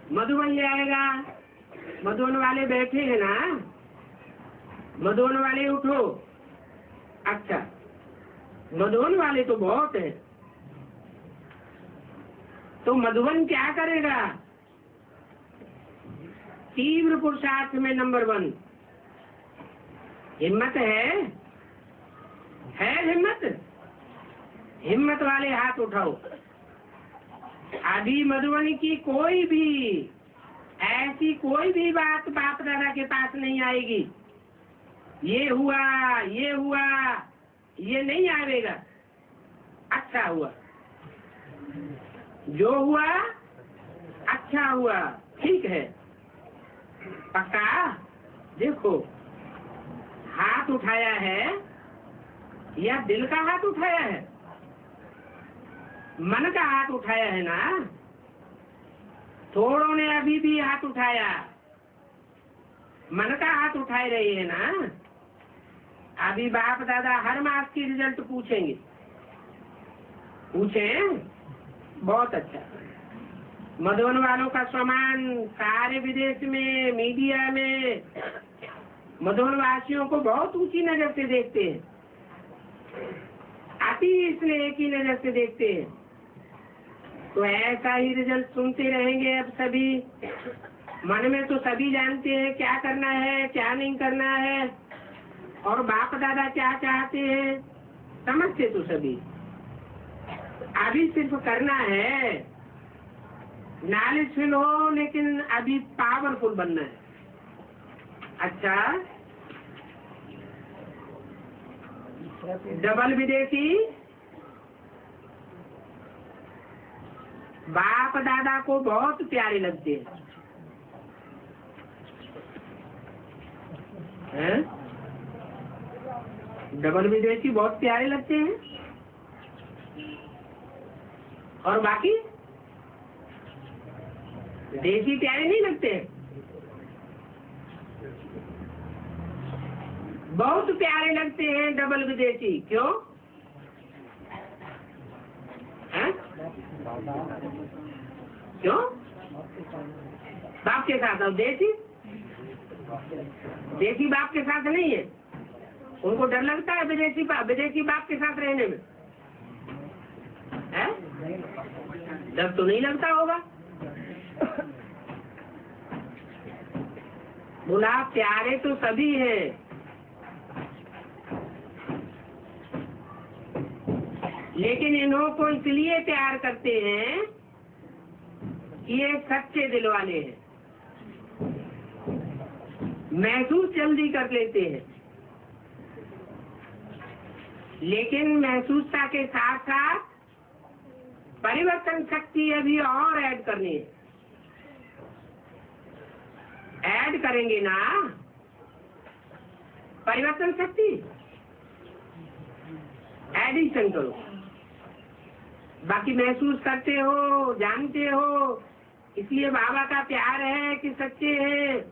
मधुबन जाएगा। मधुबन वाले बैठे हैं ना, मधुबन वाले उठो। अच्छा, मधुबन वाले तो बहुत है। तो मधुबन क्या करेगा? तीव्र पुरुषार्थ में नंबर 1। हिम्मत है हिम्मत? हिम्मत वाले हाथ उठाओ। अभी मधुबनी की कोई भी ऐसी कोई भी बात बाप दादा के पास नहीं आएगी, ये हुआ ये नहीं आएगा। अच्छा हुआ, जो हुआ अच्छा हुआ, ठीक है, पक्का। देखो, हाथ उठाया है या दिल का हाथ उठाया है? मन का हाथ उठाया है ना। थोड़ों ने अभी भी हाथ उठाया, मन का हाथ उठाए रहे हैं ना। अभी बाप दादा हर मास की रिजल्ट पूछेंगे। पूछें? बहुत अच्छा। मधुबन वालों का सामान सारे विदेश में, मीडिया में मधुबन वासियों को बहुत ऊंची नजर से देखते हैं, अति स्नेह की नजर से देखते हैं। तो ऐसा ही रिजल्ट सुनते रहेंगे अब सभी। मन में तो सभी जानते हैं क्या करना है, क्या नहीं करना है, और बाप दादा क्या चाहते हैं, समझते तो सभी। अभी सिर्फ करना है, नॉलेजफुल हो, लेकिन अभी पावरफुल बनना है। अच्छा, डबल विदेशी बाप दादा को बहुत प्यारे लगते हैं। डबल विदेशी बहुत प्यारे लगते हैं, और बाकी देसी प्यारे नहीं लगते। बहुत प्यारे लगते हैं डबल विदेशी। क्यों? है? क्यों? बाप के साथ, और देसी बाप के साथ नहीं है। उनको डर लगता है विदेशी बाप के साथ रहने में, है? डर तो नहीं लगता होगा। बोला प्यारे तो सभी हैं, लेकिन इन्हों को इसलिए प्यार करते हैं कि ये सच्चे दिल वाले हैं, महसूस जल्दी कर लेते हैं। लेकिन महसूसता के साथ साथ परिवर्तन शक्ति अभी और ऐड करनी है। ऐड करेंगे ना परिवर्तन शक्ति, एडिशन करो। बाकी महसूस करते हो, जानते हो, इसलिए बाबा का प्यार है कि सच्चे हैं,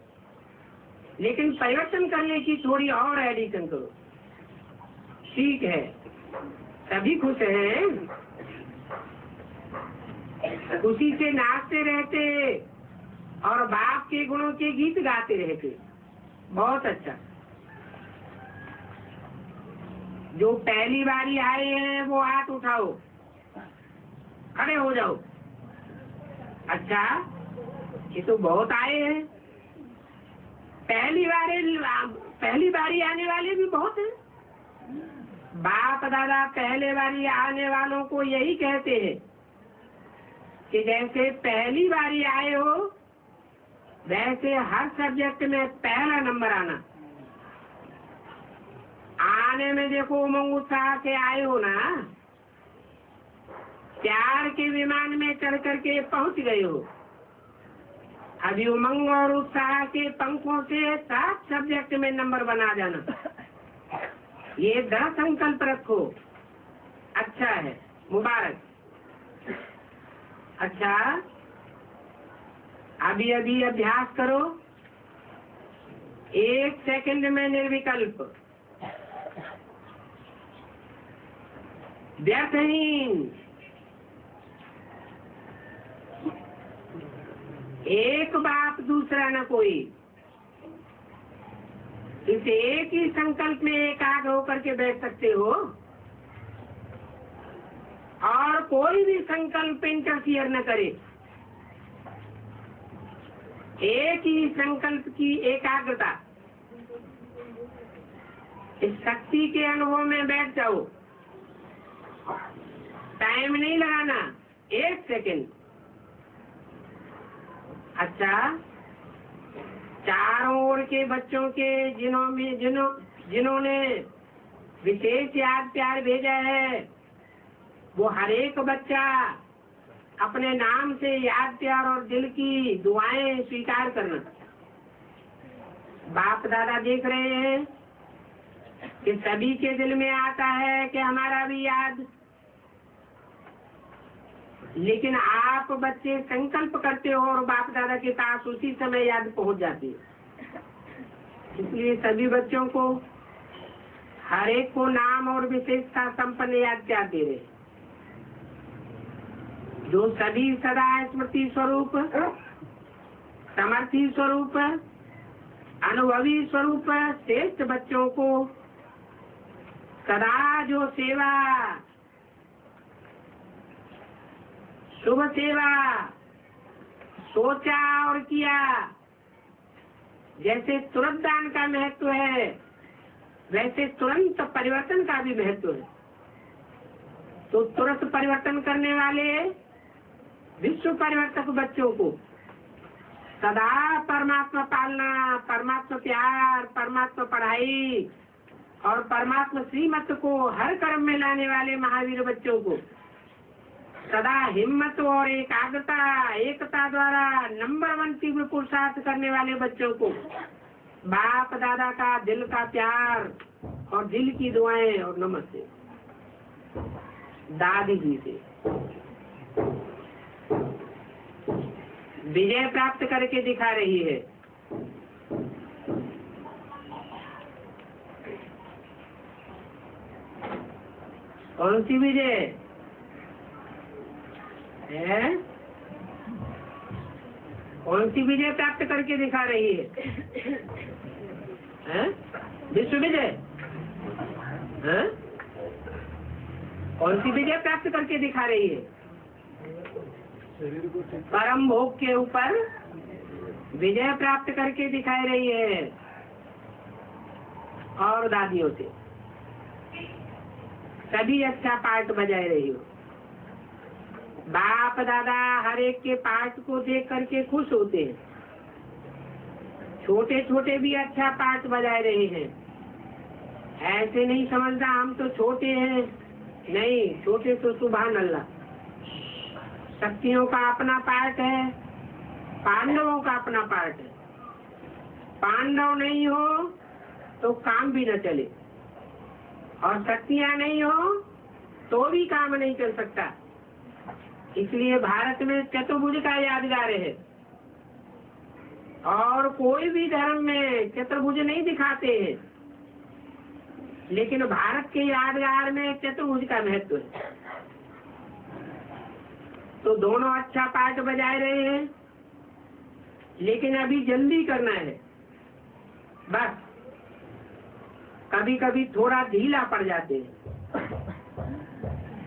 लेकिन परिवर्तन करने की थोड़ी और एडिशन करो। ठीक है, सभी खुश हैं, खुशी से नाचते रहते और बाप के गुणों के गीत गाते रहते। बहुत अच्छा। जो पहली बारी आए हैं वो हाथ उठाओ, खड़े हो जाओ। अच्छा, ये तो बहुत आए हैं। पहली बारी आने वाले भी बहुत हैं। बाप दादा पहले बारी आने वालों को यही कहते हैं कि जैसे पहली बारी आए हो वैसे हर सब्जेक्ट में पहला नंबर आना। आने में देखो उमंग उत्साह से आए हो ना, प्यार के विमान में चढ़ करके पहुंच गए हो। अभी उमंग और उत्साह के पंखों से 7 सब्जेक्ट में नंबर बना जाना, ये दृढ़ संकल्प रखो। अच्छा है, मुबारक। अच्छा, अभी अभी अभ्यास करो, 1 सेकंड में निर्विकल्प, व्यर्थहीन, एक बात दूसरा न कोई। इस एक ही संकल्प में एकाग्र होकर के बैठ सकते हो। और कोई भी संकल्प इंटरफियर न करे। एक ही संकल्प की एकाग्रता, इस शक्ति के अनुभव में बैठ जाओ। टाइम नहीं लगाना, 1 सेकंड। अच्छा, चारों ओर के बच्चों के जिन्होंने विशेष याद प्यार भेजा है, वो हर एक बच्चा अपने नाम से याद प्यार और दिल की दुआएं स्वीकार करना। बाप दादा देख रहे हैं कि सभी के दिल में आता है कि हमारा भी याद, लेकिन आप बच्चे संकल्प करते हो और बाप दादा के पास उसी समय याद पहुंच जाती है। इसलिए सभी बच्चों को, हर एक को नाम और विशेषता संपन्न याद प्यार दे रहे, जो सभी सदा स्मृति स्वरूप, समर्थी स्वरूप, अनुभवी स्वरूप श्रेष्ठ बच्चों को सदा जो सेवा, शुभ सेवा सोचा और किया, जैसे तुरंत दान का महत्व है, वैसे तुरंत परिवर्तन का भी महत्व है। तो तुरंत परिवर्तन करने वाले विश्व परिवर्तक बच्चों को सदा परमात्मा पालना, परमात्मा प्यार, परमात्मा पढ़ाई और परमात्मा श्रीमत को हर कर्म में लाने वाले महावीर बच्चों को सदा हिम्मत और एकाग्रता, एकता द्वारा नंबर 1 तीव्र पुरुषार्थ करने वाले बच्चों को बाप दादा का दिल का प्यार और दिल की दुआएं और नमस्ते दादी जी से विजय प्राप्त करके दिखा रही है। कौन सी विजय है? कौन सी विजय प्राप्त करके दिखा रही है? विश्व विजय? कौन सी विजय प्राप्त करके दिखा रही है? परम भोग के ऊपर विजय प्राप्त करके दिखा रही है। और दादियों से सभी अच्छा पार्ट बजाए रही हो। बाप दादा हर एक के पार्ट को देख करके खुश होते हैं। छोटे छोटे भी अच्छा पार्ट बजाए रहे हैं। ऐसे नहीं समझना हम तो छोटे हैं, नहीं, छोटे तो सुभान अल्लाह। शक्तियों का अपना पार्ट है, पांडवों का अपना पार्ट है। पांडव नहीं हो तो काम भी न चले, और शक्तियां नहीं हो तो भी काम नहीं चल सकता। इसलिए भारत में चतुर्भुज का यादगार है, और कोई भी धर्म में चतुर्भुज नहीं दिखाते हैं, लेकिन भारत के यादगार में चतुर्भुज का महत्व है। तो दोनों अच्छा पार्ट बजाए रहे हैं, लेकिन अभी जल्दी करना है। बस कभी कभी थोड़ा ढीला पड़ जाते हैं।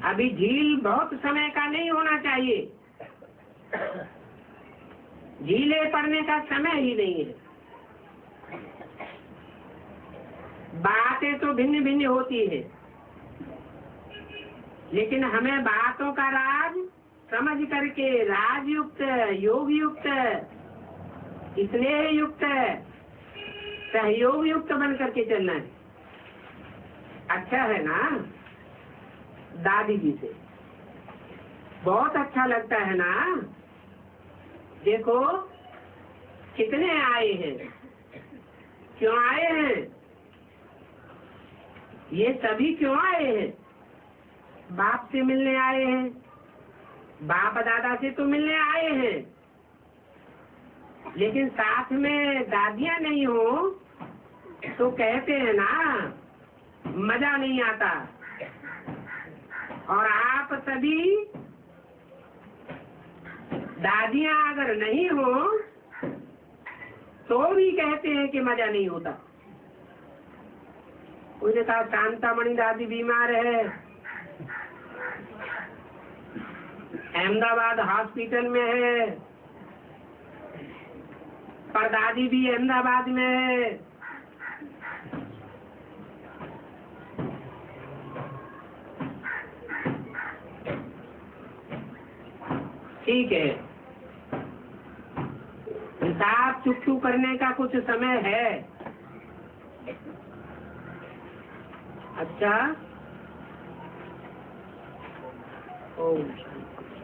अभी ढील बहुत समय का नहीं होना चाहिए, ढीले पड़ने का समय ही नहीं है। बातें तो भिन्न भिन्न होती है, लेकिन हमें बातों का राज समझ करके राजयुक्त, योग युक्त, स्नेह युक्त, सहयोग युक्त बन करके चलना है। अच्छा है ना? दादी जी से बहुत अच्छा लगता है ना? देखो कितने आए हैं, क्यों आए हैं? ये सभी क्यों आए हैं? बाप से मिलने आए हैं, बाप दादा से तो मिलने आए हैं, लेकिन साथ में दादियां नहीं हो तो कहते हैं ना मजा नहीं आता। और आप सभी दादियां अगर नहीं हो तो भी कहते हैं कि मजा नहीं होता। कोई ने कहा शांतामणि दादी बीमार है, अहमदाबाद हॉस्पिटल में है, परदादी भी अहमदाबाद में है। ठीक है, हिसाब चुटकू करने का कुछ समय है। अच्छा, ओम शांति।